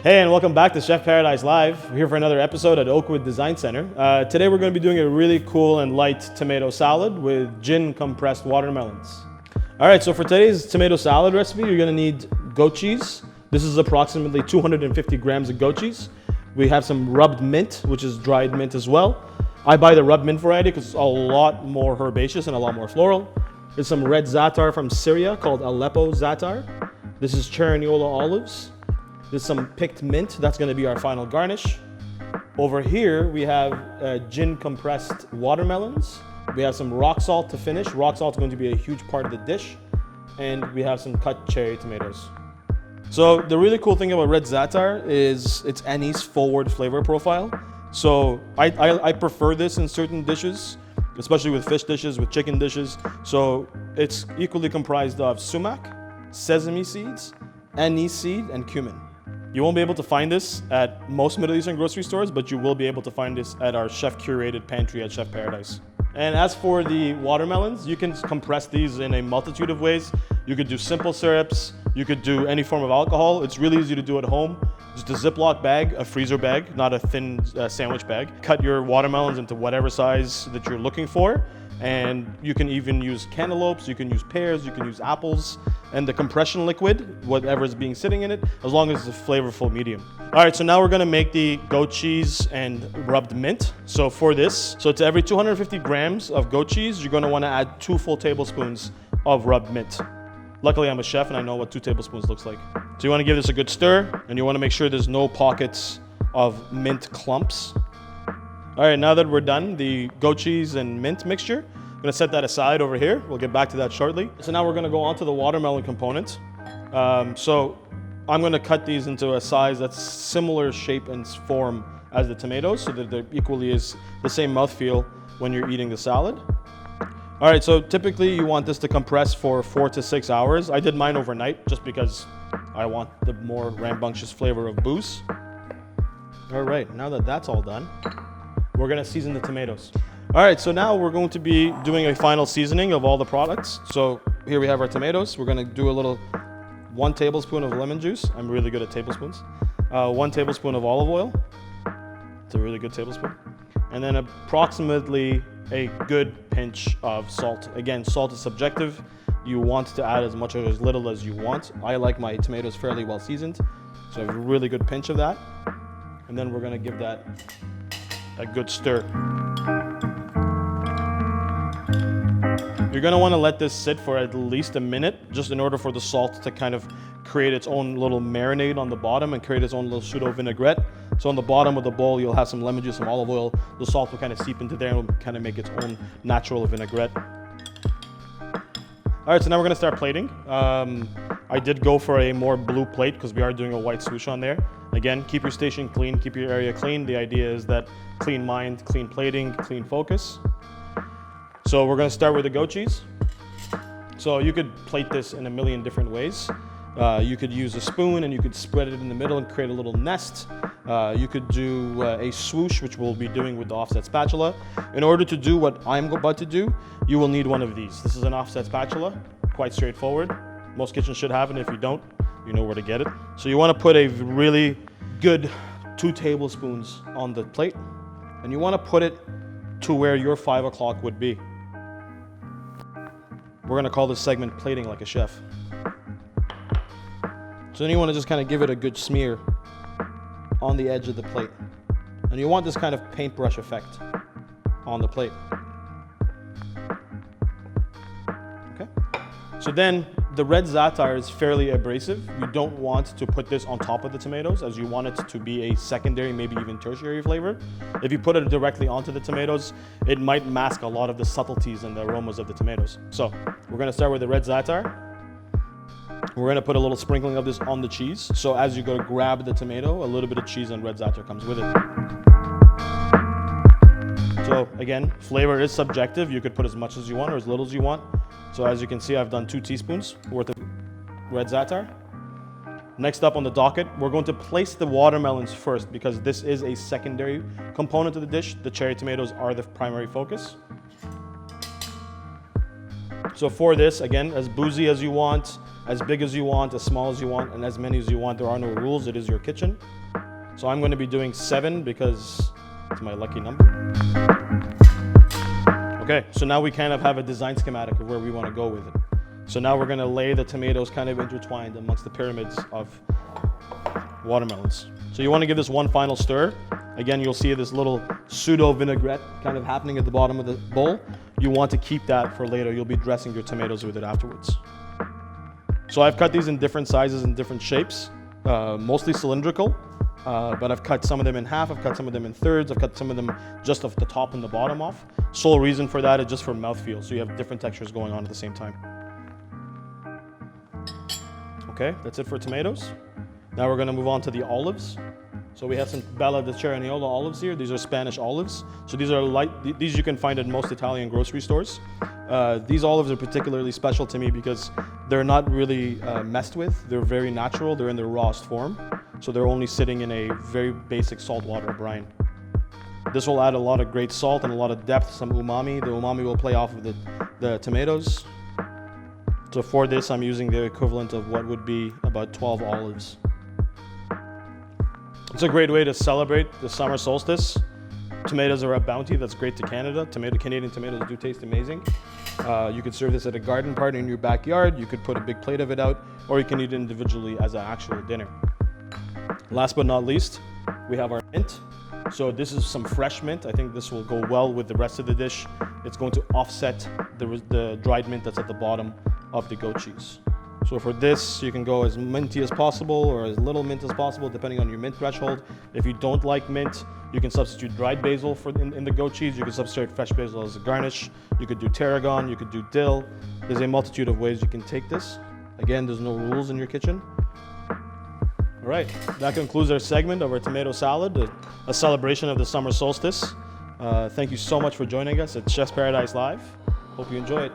Hey, and welcome back to Chef Paradise Live. We're here for another episode at Oakwood Design Center. Today we're going to be doing a really cool and light tomato salad with gin compressed watermelons. All right, so for today's tomato salad recipe, you're going to need goat cheese. This is approximately 250 grams of goat cheese. We have some rubbed mint, which is dried mint as well. I buy the rubbed mint variety because it's a lot more herbaceous and a lot more floral. There's some red za'atar from Syria called Aleppo za'atar. This is Cerignola olives. There's some picked mint. That's going to be our final garnish. Over here, we have gin compressed watermelons. We have some rock salt to finish. Rock salt is going to be a huge part of the dish. And we have some cut cherry tomatoes. So the really cool thing about red za'atar is its anise forward flavor profile. So I prefer this in certain dishes, especially with fish dishes, with chicken dishes. So it's equally comprised of sumac, sesame seeds, anise seed, and cumin. You won't be able to find this at most Middle Eastern grocery stores, but you will be able to find this at our chef-curated pantry at Chef Paradise. And as for the watermelons, you can compress these in a multitude of ways. You could do simple syrups, you could do any form of alcohol. It's really easy to do at home. Just a Ziploc bag, a freezer bag, not a thin sandwich bag. Cut your watermelons into whatever size that you're looking for. And you can even use cantaloupes, you can use pears, you can use apples, and the compression liquid, whatever is being sitting in it, as long as it's a flavorful medium. All right, so now we're gonna make the goat cheese and rubbed mint. So for this, to every 250 grams of goat cheese, you're gonna wanna add 2 full tablespoons of rubbed mint. Luckily, I'm a chef and I know what 2 tablespoons looks like. So you wanna give this a good stir, and you wanna make sure there's no pockets of mint clumps. All right, now that we're done, the goat cheese and mint mixture, I'm gonna set that aside over here. We'll get back to that shortly. So now we're gonna go on to the watermelon component. So I'm gonna cut these into a size that's similar shape and form as the tomatoes so that they're equally is the same mouthfeel when you're eating the salad. All right, so typically you want this to compress for 4 to 6 hours. I did mine overnight just because I want the more rambunctious flavor of booze. All right, now that that's all done, we're gonna season the tomatoes. All right, so now we're going to be doing a final seasoning of all the products. So here we have our tomatoes. We're gonna do a little 1 tablespoon of lemon juice. I'm really good at tablespoons. 1 tablespoon of olive oil. It's a really good tablespoon. And then approximately a good pinch of salt. Again, salt is subjective. You want to add as much or as little as you want. I like my tomatoes fairly well seasoned, so I have a really good pinch of that. And then we're gonna give that a good stir. You're gonna wanna let this sit for at least a minute, just in order for the salt to kind of create its own little marinade on the bottom and create its own little pseudo vinaigrette. So on the bottom of the bowl, you'll have some lemon juice, some olive oil. The salt will kind of seep into there and will kind of make its own natural vinaigrette. All right, so now we're gonna start plating. I did go for a more blue plate because we are doing a white swoosh on there. Again, keep your station clean, keep your area clean. The idea is that clean mind, clean plating, clean focus. So we're gonna start with the goat cheese. So you could plate this in a million different ways. You could use a spoon and you could spread it in the middle and create a little nest. You could do a swoosh, which we'll be doing with the offset spatula. In order to do what I'm about to do, you will need one of these. This is an offset spatula, quite straightforward. Most kitchens should have it. If you don't, you know where to get it. So you wanna put a really good 2 tablespoons on the plate, and you wanna put it to where your 5 o'clock would be. We're gonna call this segment plating like a chef. So then you wanna just kind of give it a good smear on the edge of the plate. And you want this kind of paintbrush effect on the plate. Okay? So then the red za'atar is fairly abrasive. You don't want to put this on top of the tomatoes, as you want it to be a secondary, maybe even tertiary flavor. If you put it directly onto the tomatoes, it might mask a lot of the subtleties and the aromas of the tomatoes. So we're gonna start with the red za'atar. We're gonna put a little sprinkling of this on the cheese. So as you go to grab the tomato, a little bit of cheese and red za'atar comes with it. So again, flavor is subjective. You could put as much as you want or as little as you want. So as you can see, I've done 2 teaspoons worth of red za'atar. Next up on the docket, we're going to place the watermelons first because this is a secondary component of the dish. The cherry tomatoes are the primary focus. So for this, again, as boozy as you want, as big as you want, as small as you want, and as many as you want. There are no rules. It is your kitchen. So I'm going to be doing 7 because it's my lucky number. Okay, so now we kind of have a design schematic of where we want to go with it. So now we're going to lay the tomatoes kind of intertwined amongst the pyramids of watermelons. So you want to give this one final stir. Again, you'll see this little pseudo vinaigrette kind of happening at the bottom of the bowl. You want to keep that for later. You'll be dressing your tomatoes with it afterwards. So I've cut these in different sizes and different shapes, mostly cylindrical, but I've cut some of them in half, I've cut some of them in thirds, I've cut some of them just off the top and the bottom off. Sole reason for that is just for mouthfeel, so you have different textures going on at the same time. Okay, that's it for tomatoes. Now we're gonna move on to the olives. So we have some Bella de Cerignola olives here. These are Spanish olives. So these are light, these you can find at most Italian grocery stores. These olives are particularly special to me because they're not really messed with. They're very natural. They're in their rawest form. So they're only sitting in a very basic saltwater brine. This will add a lot of great salt and a lot of depth, some umami. The umami will play off of the tomatoes. So for this, I'm using the equivalent of what would be about 12 olives. It's a great way to celebrate the summer solstice. Tomatoes are a bounty that's great to Canada. Canadian tomatoes do taste amazing. You could serve this at a garden party in your backyard. You could put a big plate of it out, or you can eat it individually as an actual dinner. Last but not least, we have our mint. So this is some fresh mint. I think this will go well with the rest of the dish. It's going to offset the dried mint that's at the bottom of the goat cheese. So for this, you can go as minty as possible or as little mint as possible, depending on your mint threshold. If you don't like mint, you can substitute dried basil in the goat cheese. You can substitute fresh basil as a garnish. You could do tarragon, you could do dill. There's a multitude of ways you can take this. Again, there's no rules in your kitchen. All right, that concludes our segment of our tomato salad, a celebration of the summer solstice. Thank you so much for joining us at Chef's Paradise Live. Hope you enjoy it.